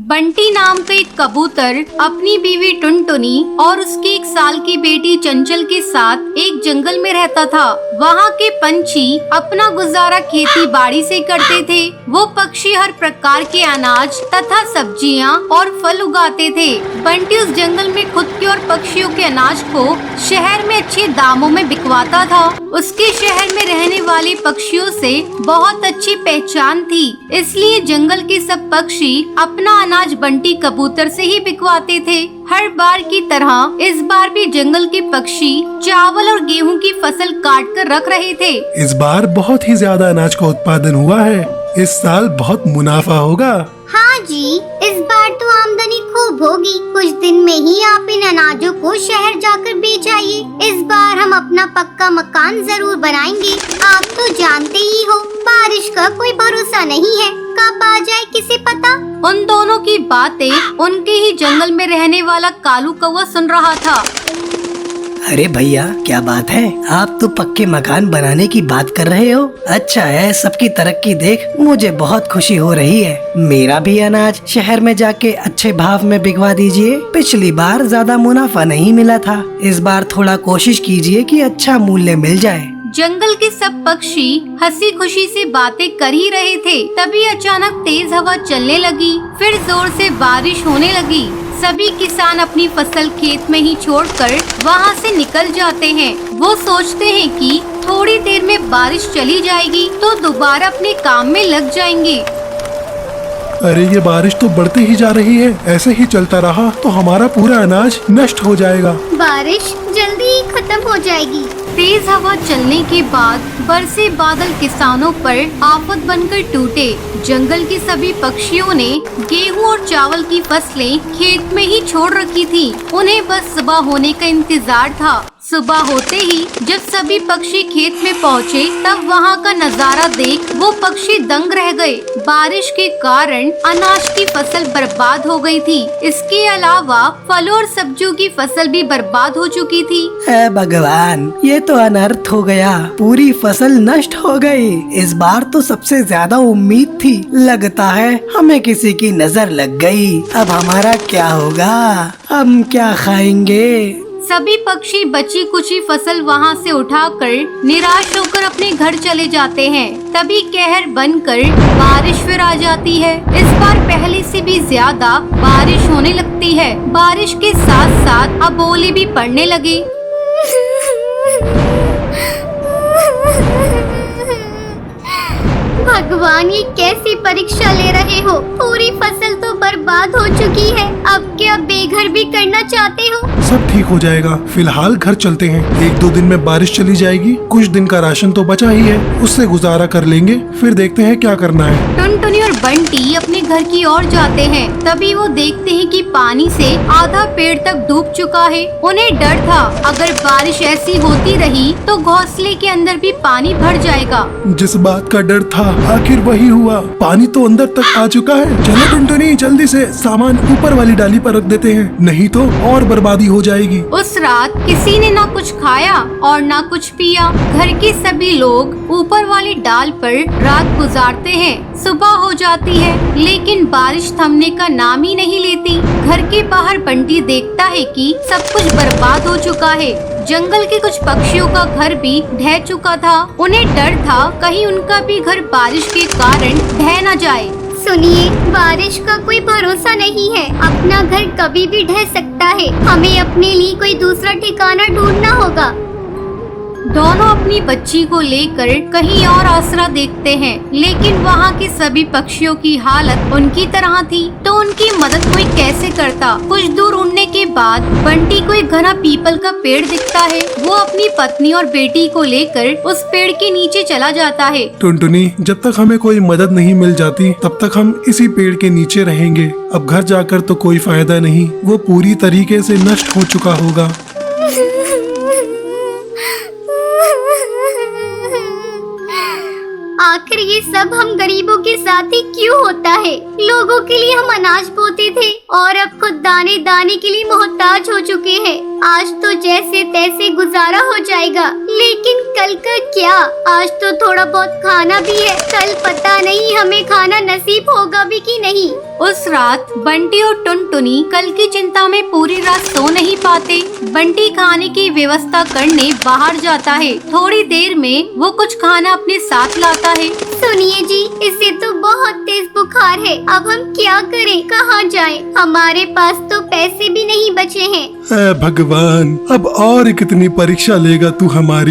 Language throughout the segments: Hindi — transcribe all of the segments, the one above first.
बंटी नाम का एक कबूतर अपनी बीवी टुनटुनी और उसकी 1 साल की बेटी चंचल के साथ एक जंगल में रहता था। वहाँ के पंछी अपना गुजारा खेती बाड़ी से करते थे। वो पक्षी हर प्रकार के अनाज तथा सब्जियाँ और फल उगाते थे। बंटी उस जंगल में खुद के और पक्षियों के अनाज को शहर में अच्छे दामों में बिकवाता था। उसके शहर में रहने वाले पक्षियों से बहुत अच्छी पहचान थी, इसलिए जंगल के सब पक्षी अपना अनाज बंटी कबूतर से ही बिकवाते थे। हर बार की तरह इस बार भी जंगल के पक्षी चावल और गेहूं की फसल काट कर रख रहे थे। इस बार बहुत ही ज्यादा अनाज का उत्पादन हुआ है। इस साल बहुत मुनाफा होगा। हाँ जी, इस बार तो आमदनी खूब होगी। कुछ दिन में ही आप इन अनाजों को शहर जाकर बेच आइए। इस बार हम अपना पक्का मकान जरूर बनाएंगे। आप तो जानते ही हो, बारिश का कोई भरोसा नहीं है, कब आ जाए किसे पता। उन दोनों की बातें उनके ही जंगल में रहने वाला कालू कौवा सुन रहा था। अरे भैया, क्या बात है? आप तो पक्के मकान बनाने की बात कर रहे हो। अच्छा है, सबकी तरक्की देख मुझे बहुत खुशी हो रही है। मेरा भी अनाज शहर में जाके अच्छे भाव में बिकवा दीजिए। पिछली बार ज्यादा मुनाफा नहीं मिला था, इस बार थोड़ा कोशिश कीजिए कि अच्छा मूल्य मिल जाए। जंगल के सब पक्षी हंसी खुशी से बातें कर ही रहे थे, तभी अचानक तेज हवा चलने लगी। फिर जोर से बारिश होने लगी। सभी किसान अपनी फसल खेत में ही छोड़कर वहाँ से निकल जाते हैं। वो सोचते हैं कि थोड़ी देर में बारिश चली जाएगी तो दोबारा अपने काम में लग जाएंगे। अरे ये बारिश तो बढ़ती ही जा रही है। ऐसे ही चलता रहा तो हमारा पूरा अनाज नष्ट हो जाएगा। बारिश जल्दी ही खत्म हो जाएगी। तेज हवा चलने के बाद बरसे बादल किसानों पर आफत बनकर टूटे। जंगल के सभी पक्षियों ने गेहूं और चावल की फसलें खेत में ही छोड़ रखी थी। उन्हें बस सुबह होने का इंतजार था। सुबह होते ही जब सभी पक्षी खेत में पहुँचे, तब वहाँ का नजारा देख वो पक्षी दंग रह गए। बारिश के कारण अनाज की फसल बर्बाद हो गई थी। इसके अलावा फलों और सब्जियों की फसल भी बर्बाद हो चुकी थी। हे भगवान, ये तो अनर्थ हो गया। पूरी फसल नष्ट हो गई। इस बार तो सबसे ज्यादा उम्मीद थी। लगता है हमें किसी की नजर लग गई। अब हमारा क्या होगा? हम क्या खाएंगे? सभी पक्षी बची कुची फसल वहाँ से उठाकर निराश होकर अपने घर चले जाते हैं। तभी कहर बनकर बारिश फिर आ जाती है। इस बार पहले से भी ज्यादा बारिश होने लगती है। बारिश के साथ साथ अब ओले भी पड़ने लगे। भगवान, ये कैसी परीक्षा ले रहे हो? पूरी फसल तो बर्बाद हो चुकी है। अब क्या बेघर भी करना चाहते हो? सब ठीक हो जाएगा। फिलहाल घर चलते हैं। 1-2 दिन में बारिश चली जाएगी। कुछ दिन का राशन तो बचा ही है, उससे गुजारा कर लेंगे। फिर देखते हैं क्या करना है। टुनटुनी और बंटी अपने घर की ओर जाते हैं। तभी वो देखते हैं कि पानी से आधा पेड़ तक डूब चुका है। उन्हें डर था, अगर बारिश ऐसी होती रही तो घोंसले के अंदर भी पानी भर जाएगा। जिस बात का डर था आखिर वही हुआ। पानी तो अंदर तक आ चुका है। चलो टुनटुनी, जल्दी से सामान ऊपर वाली डाली पर रख देते हैं, नहीं तो और बर्बादी हो जाएगी। उस रात किसी ने ना कुछ खाया और ना कुछ पिया। घर के सभी लोग ऊपर वाली डाल पर रात गुजारते हैं। सुबह हो जाती है, लेकिन बारिश थमने का नाम ही नहीं लेती। घर के बाहर बंटी देखता है कि सब कुछ बर्बाद हो चुका है। जंगल के कुछ पक्षियों का घर भी ढह चुका था। उन्हें डर था कहीं उनका भी घर बारिश के कारण ढह न जाए। सुनिए, बारिश का कोई भरोसा नहीं है। अपना घर कभी भी ढह सकता है। हमें अपने लिए कोई दूसरा ठिकाना ढूंढना होगा। दोनों अपनी बच्ची को लेकर कहीं और आसरा देखते हैं, लेकिन वहाँ के सभी पक्षियों की हालत उनकी तरह थी, तो उनकी मदद कोई कैसे करता। कुछ दूर उड़ने के बाद बंटी को एक घना पीपल का पेड़ दिखता है। वो अपनी पत्नी और बेटी को लेकर उस पेड़ के नीचे चला जाता है। टुनटुनी, जब तक हमें कोई मदद नहीं मिल जाती तब तक हम इसी पेड़ के नीचे रहेंगे। अब घर जाकर तो कोई फायदा नहीं, वो पूरी तरीके से नष्ट हो चुका होगा। आखिर ये सब हम गरीबों के साथ ही क्यों होता है? लोगों के लिए हम अनाज बोते थे और अब खुद दाने दाने के लिए मोहताज हो चुके हैं। आज तो जैसे तैसे गुजारा हो जाएगा, लेकिन कल का क्या? आज तो थोड़ा बहुत खाना भी है, कल पता नहीं हमें खाना नसीब होगा भी कि नहीं। उस रात बंटी और टुनटुनी कल की चिंता में पूरी रात सो नहीं पाते। बंटी खाने की व्यवस्था करने बाहर जाता है। थोड़ी देर में वो कुछ खाना अपने साथ लाता है। सुनिए जी, इसे तो बहुत तेज बुखार है, अब हम क्या करें, कहाँ जाएं? हमारे पास तो पैसे भी नहीं बचे हैं। ऐ भगवान, अब और कितनी परीक्षा लेगा तू हमारी?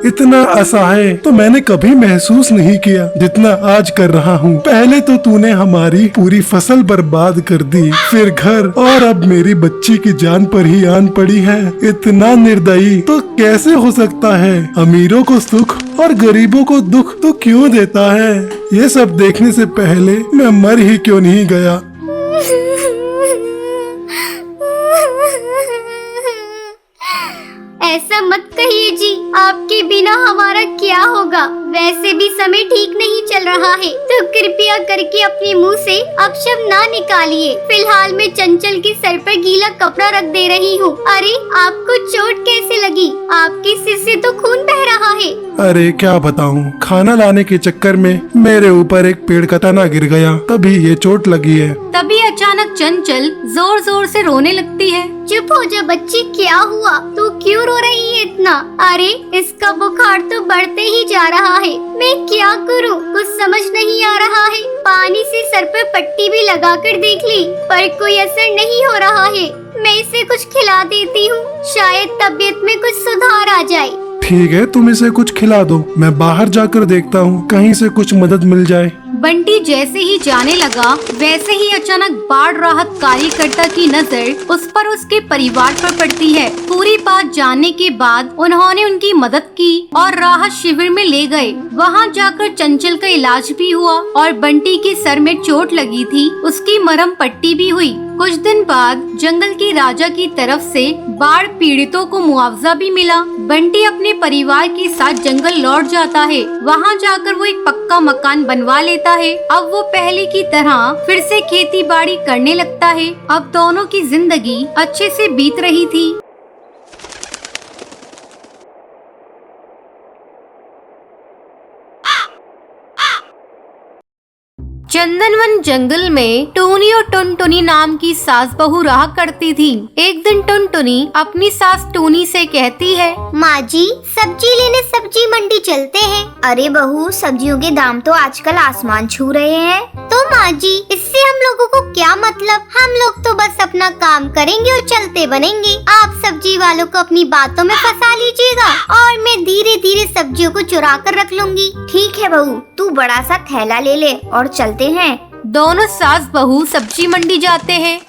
इतना असहाय तो मैंने कभी महसूस नहीं किया जितना आज कर रहा हूँ। पहले तो तूने हमारी पूरी फसल बर्बाद कर दी, फिर घर, और अब मेरी बच्ची की जान पर ही आन पड़ी है। इतना निर्दयी तो कैसे हो सकता है? अमीरों को सुख और गरीबों को दुख तो क्यों देता है? ये सब देखने से पहले मैं मर ही क्यों नहीं गया? ऐसा मत कहिए जी, आपके बिना हमारा क्या होगा? वैसे भी समय ठीक नहीं चल रहा है, तो कृपया करके अपने मुंह से अपशब्द ना निकालिए। फिलहाल मैं चंचल के सर पर गीला कपड़ा रख दे रही हूँ। अरे, आपको चोट कैसे लगी? आपके सिर से तो खून बह रहा है। अरे क्या बताऊं, खाना लाने के चक्कर में मेरे ऊपर एक पेड़ का तना गिर गया, तभी ये चोट लगी है। तभी अचानक चंचल जोर जोर से रोने लगती है। चुप हो जा बच्ची, क्या हुआ? तू क्यों रो रही है इतना? अरे, इसका बुखार तो बढ़ते ही जा रहा है। मैं क्या करूं? कुछ समझ नहीं आ रहा है। पानी से सर पर पट्टी भी लगाकर देख ली, पर कोई असर नहीं हो रहा है। मैं इसे कुछ खिला देती हूँ, शायद तबीयत में कुछ सुधार आ जाए। ठीक है, तुम इसे कुछ खिला दो, मैं बाहर जाकर देखता हूँ, कहीं से कुछ मदद मिल जाए। बंटी जैसे ही जाने लगा, वैसे ही अचानक बाढ़ राहत कार्यकर्ता की नजर उस पर उसके परिवार पर पड़ती है। पूरी बात जानने के बाद उन्होंने उनकी मदद की और राहत शिविर में ले गए। वहां जाकर चंचल का इलाज भी हुआ और बंटी के सर में चोट लगी थी, उसकी मरहम पट्टी भी हुई। कुछ दिन बाद जंगल के राजा की तरफ से बाढ़ पीड़ितों को मुआवजा भी मिला। बंटी अपने परिवार के साथ जंगल लौट जाता है। वहां जाकर वो एक पक्का मकान बनवा लेता है। अब वो पहले की तरह फिर से खेती बाड़ी करने लगता है। अब दोनों की जिंदगी अच्छे से बीत रही थी। चंदनवन जंगल में टूनी और टुनटुनी नाम की सास बहू रहा करती थी। एक दिन टुनटुनी अपनी सास टूनी से कहती है, माँ जी, सब्जी लेने सब्जी मंडी चलते हैं। अरे बहू, सब्जियों के दाम तो आजकल आसमान छू रहे हैं। तो माँ जी, इससे हम लोगों को क्या मतलब? हम लोग तो बस अपना काम करेंगे और चलते बनेंगे। आप सब्जी वालों को अपनी बातों में फंसा लीजिएगा और मैं धीरे धीरे सब्जियों को चुरा कर रख लूंगी। ठीक है बहू, तू बड़ा सा थैला ले ले और चलते हैं। दोनों सास बहू सब्जी मंडी जाते हैं।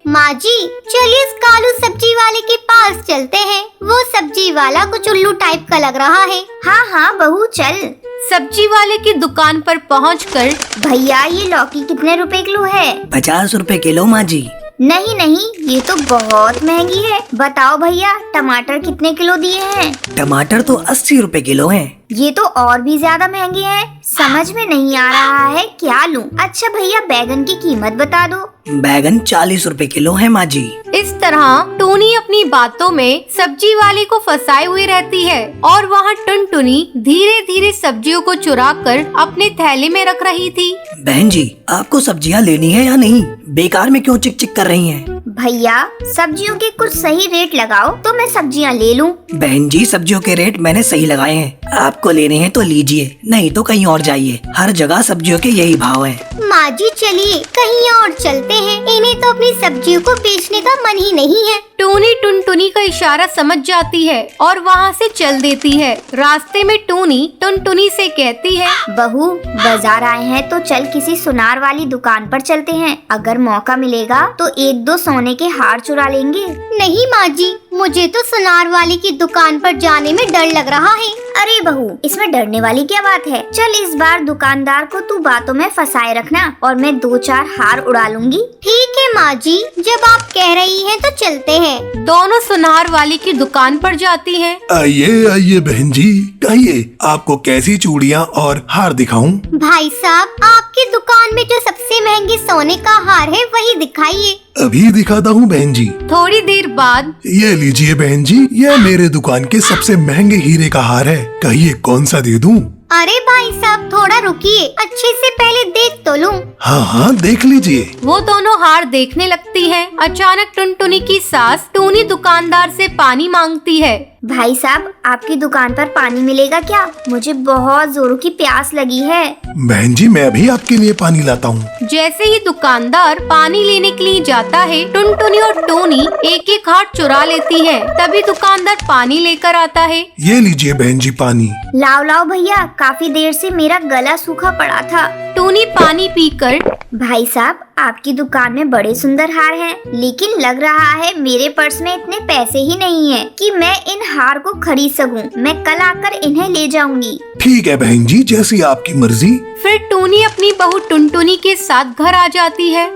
माँ जी, चलिए इस कालू सब्जी वाले के पास चलते हैं। वो सब्जी वाला कुछ उल्लू टाइप का लग रहा है। हाँ हाँ बहू, चल। सब्जी वाले की दुकान पर पहुंचकर, भैया, ये लौकी कितने रुपए किलो है? 50 रुपए किलो माँ जी। नहीं नहीं, ये तो बहुत महंगी है। बताओ भैया, टमाटर कितने किलो दिए हैं? टमाटर तो 80 रुपए किलो हैं। ये तो और भी ज्यादा महंगे हैं। समझ में नहीं आ रहा है, क्या लूं? अच्छा भैया, बैगन की कीमत बता दो। बैगन 40 रुपए किलो है माँ जी। इस तरह टूनी अपनी बातों में सब्जी वाले को फंसाए हुए रहती है और वहाँ टुनटुनी धीरे धीरे सब्जियों को चुरा कर अपने थैले में रख रही थी। बहन जी, आपको सब्जियाँ लेनी है या नहीं? बेकार में क्यों चिक चिक कर रही हैं? भैया, सब्जियों के कुछ सही रेट लगाओ तो मैं सब्जियाँ ले लूं। बहन जी, सब्जियों के रेट मैंने सही लगाए हैं। आपको लेने हैं तो लीजिए, नहीं तो कहीं और जाइए। हर जगह सब्जियों के यही भाव हैं। माँ जी, चलिए कहीं और चलते हैं। इन्हें तो अपनी सब्जियों को बेचने का मन ही नहीं है। टूनी टुनटुनी का इशारा समझ जाती है और वहाँ से चल देती है। रास्ते में टूनी टुनटुनी से कहती है, बहू, बाजार आए हैं तो चल किसी सुनार वाली दुकान पर चलते हैं। अगर मौका मिलेगा तो 1-2 सोने के हार चुरा लेंगे। नहीं माँ जी, मुझे तो सुनार वाली की दुकान पर जाने में डर लग रहा है। अरे बहू, इसमें डरने वाली क्या बात है? चल, इस बार दुकानदार को तू बातों में फंसाए रखना और मैं 2-4 हार उड़ा लूंगी। ठीक है माँ जी, जब आप कह रही हैं तो चलते हैं। दोनों सुनार वाली की दुकान पर जाती हैं। आइए आइए बहन जी, कहिए आपको कैसी चूड़ियाँ और हार दिखाऊं? भाई साहब, आप आपकी दुकान में जो सबसे महंगे सोने का हार है वही दिखाइए। अभी दिखाता हूँ बहन जी। थोड़ी देर बाद ये लीजिए बहन जी, ये मेरे दुकान के सबसे महंगे हीरे का हार है। कहिए कौन सा दे दूँ? अरे भाई साहब थोड़ा रुकिए, अच्छे से पहले देख तो लूं। हाँ हाँ देख लीजिए। वो दोनों हार देखने लगती है। अचानक टुनटुनी की सास टूनी दुकानदार से पानी मांगती है। भाई साहब आपकी दुकान पर पानी मिलेगा क्या? मुझे बहुत जोरों की प्यास लगी है। बहन जी मैं अभी आपके लिए पानी लाता हूँ। जैसे ही दुकानदार पानी लेने के लिए जाता है, टुनटुनी और टोनी एक एक हार चुरा लेती है। तभी दुकानदार पानी लेकर आता है। ये लीजिए बहन जी पानी। लाओ लाओ भैया, काफी देर से मेरा गला सूखा पड़ा था। टोनी पानी पीकर, भाई साहब आपकी दुकान में बड़े सुंदर हार हैं, लेकिन लग रहा है मेरे पर्स में इतने पैसे ही नहीं हैं कि मैं इन हार को खरीद सकूं। मैं कल आकर इन्हें ले जाऊंगी। ठीक है बहन जी, जैसी आपकी मर्जी। फिर टोनी अपनी बहू टुनटुनी के साथ घर आ जाती है।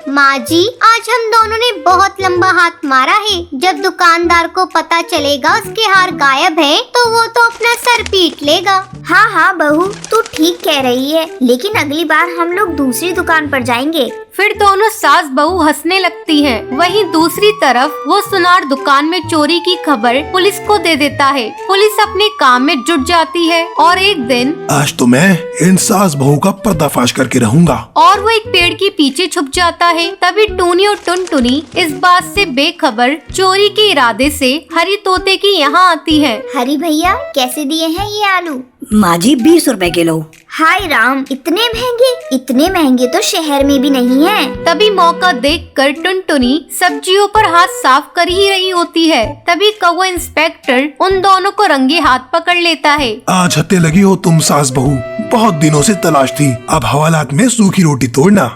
माँ जी आज हम दोनों ने बहुत लंबा हाथ मारा है। जब दुकानदार को पता चलेगा उसके हार गायब है तो वो तो अपना सर पीट लेगा। हाँ हाँ बहू तू ठीक कह रही है, लेकिन अगली बार हम लोग दूसरी दुकान पर जाएंगे। फिर दोनों सास बहू हंसने लगती हैं। वहीं दूसरी तरफ वो सुनार दुकान में चोरी की खबर पुलिस को दे देता है। पुलिस अपने काम में जुट जाती है और एक दिन आज तो मैं इन सास बहू का पर्दाफाश करके रहूंगा। और वो एक पेड़ के पीछे छुप जाता है। तभी टूनी और टुनटुनी इस बात से बेखबर चोरी के इरादे से हरी तोते की यहाँ आती है। हरी भैया कैसे दिए हैं ये आलू? माँ जी 20 रुपए किलो। हाय राम, इतने महंगे? इतने महंगे तो शहर में भी नहीं है। तभी मौका देखकर टुनटुनी सब्जियों पर हाथ साफ कर ही रही होती है। तभी कौवा इंस्पेक्टर उन दोनों को रंगे हाथ पकड़ लेता है। आज हत्ते लगी हो तुम सास बहू, बहुत दिनों से तलाश थी। अब हवालात में सूखी रोटी तोड़ना।